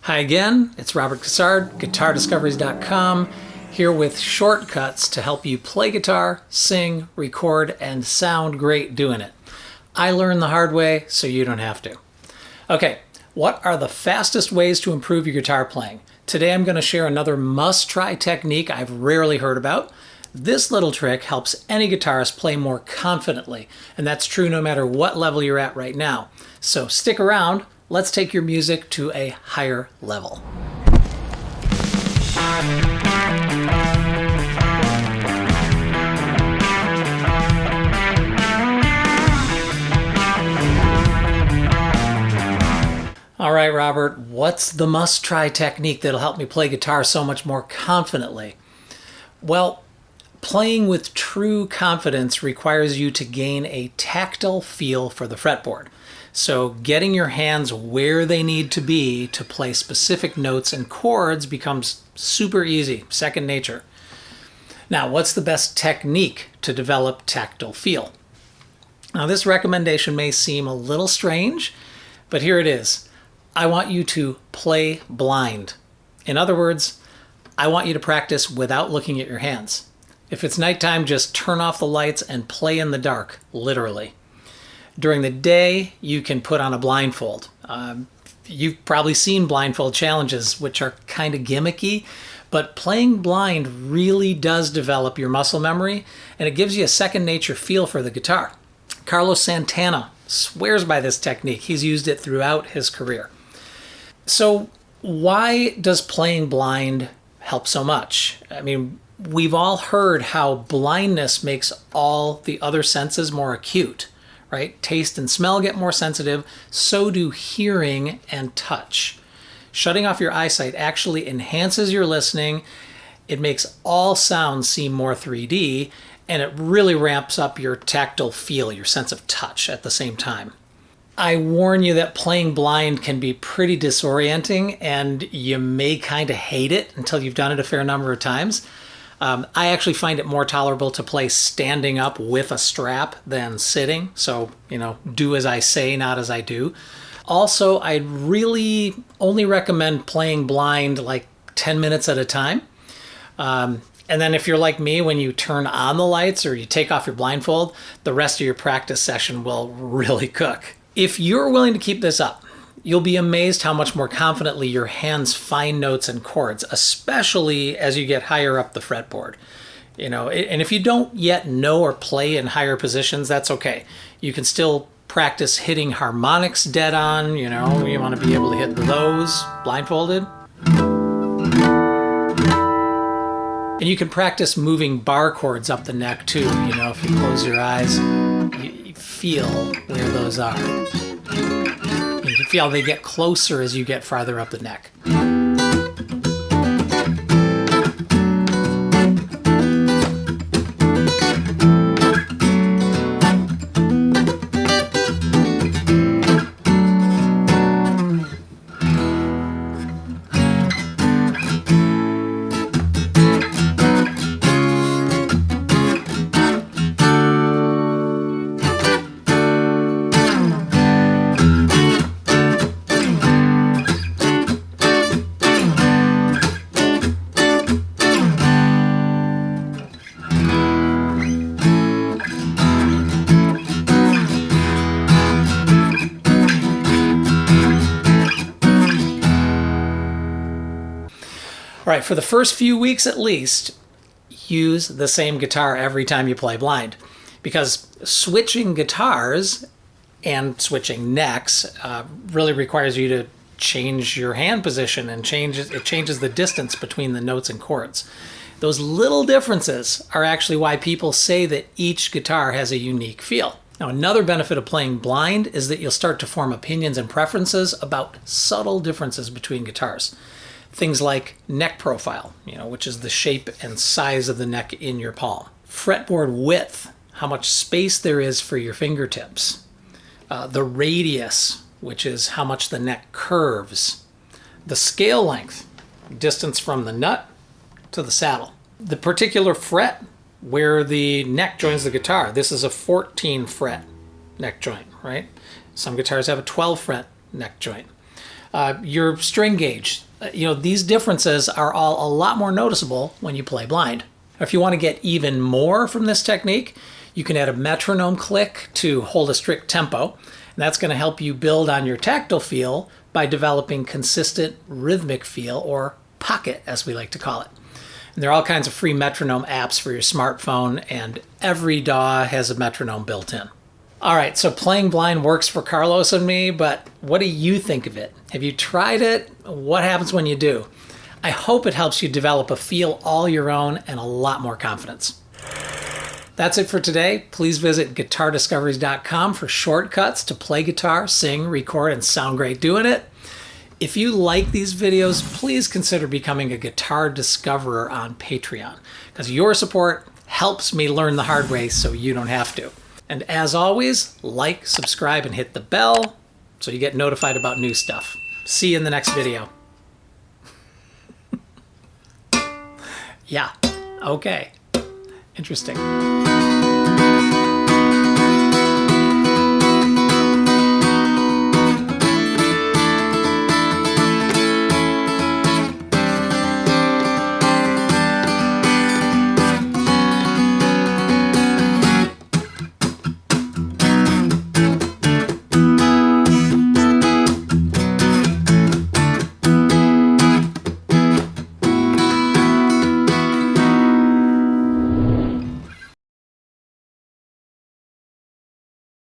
Hi again, it's Robert Cassard, GuitarDiscoveries.com, here with shortcuts to help you play guitar, sing, record, and sound great doing it. I learned the hard way, so you don't have to. Okay, what are the fastest ways to improve your guitar playing? Today I'm going to share another must-try technique I've rarely heard about. This little trick helps any guitarist play more confidently, and that's true no matter what level you're at right now. So stick around. Let's take your music to a higher level. All right, Robert, what's the must-try technique that'll help me play guitar so much more confidently? Well, playing with true confidence requires you to gain a tactile feel for the fretboard. So getting your hands where they need to be to play specific notes and chords becomes super easy, second nature. Now, what's the best technique to develop tactile feel? Now, this recommendation may seem a little strange, but here it is. I want you to play blind. In other words, I want you to practice without looking at your hands. If it's nighttime, just turn off the lights and play in the dark, literally. During the day, you can put on a blindfold. You've probably seen blindfold challenges, which are kind of gimmicky, but playing blind really does develop your muscle memory, and it gives you a second nature feel for the guitar. Carlos Santana swears by this technique. He's used it throughout his career. So why does playing blind help so much? I mean, we've all heard how blindness makes all the other senses more acute. Right? Taste and smell get more sensitive, so do hearing and touch. Shutting off your eyesight actually enhances your listening. It makes all sounds seem more 3D, and it really ramps up your tactile feel, your sense of touch at the same time. I warn you that playing blind can be pretty disorienting, and you may kind of hate it until you've done it a fair number of times. I actually find it more tolerable to play standing up with a strap than sitting. So, do as I say, not as I do. Also, I'd really only recommend playing blind like 10 minutes at a time. And then if you're like me, when you turn on the lights or you take off your blindfold, the rest of your practice session will really cook. If you're willing to keep this up, you'll be amazed how much more confidently your hands find notes and chords, especially as you get higher up the fretboard. And if you don't yet know or play in higher positions, that's okay. You can still practice hitting harmonics dead on. You want to be able to hit those blindfolded. And you can practice moving bar chords up the neck too. If you close your eyes, you feel where those are. You can feel they get closer as you get farther up the neck. All right, for the first few weeks at least, use the same guitar every time you play blind, because switching guitars and switching necks really requires you to change your hand position, and it changes the distance between the notes and chords. Those little differences are actually why people say that each guitar has a unique feel. Now, another benefit of playing blind is that you'll start to form opinions and preferences about subtle differences between guitars. Things like neck profile, which is the shape and size of the neck in your palm. Fretboard width, how much space there is for your fingertips. The radius, which is how much the neck curves. The scale length, distance from the nut to the saddle. The particular fret where the neck joins the guitar. This is a 14 fret neck joint, right? Some guitars have a 12 fret neck joint. your string gauge. These differences are all a lot more noticeable when you play blind. If you want to get even more from this technique, you can add a metronome click to hold a strict tempo. And that's going to help you build on your tactile feel by developing consistent rhythmic feel, or pocket as we like to call it. And there are all kinds of free metronome apps for your smartphone, and every DAW has a metronome built in. All right, so playing blind works for Carlos and me, but what do you think of it? Have you tried it? What happens when you do? I hope it helps you develop a feel all your own and a lot more confidence. That's it for today. Please visit guitardiscoveries.com for shortcuts to play guitar, sing, record, and sound great doing it. If you like these videos, please consider becoming a guitar discoverer on Patreon, because your support helps me learn the hard way so you don't have to. And as always, like, subscribe, and hit the bell so you get notified about new stuff. See you in the next video. Yeah, okay. Interesting.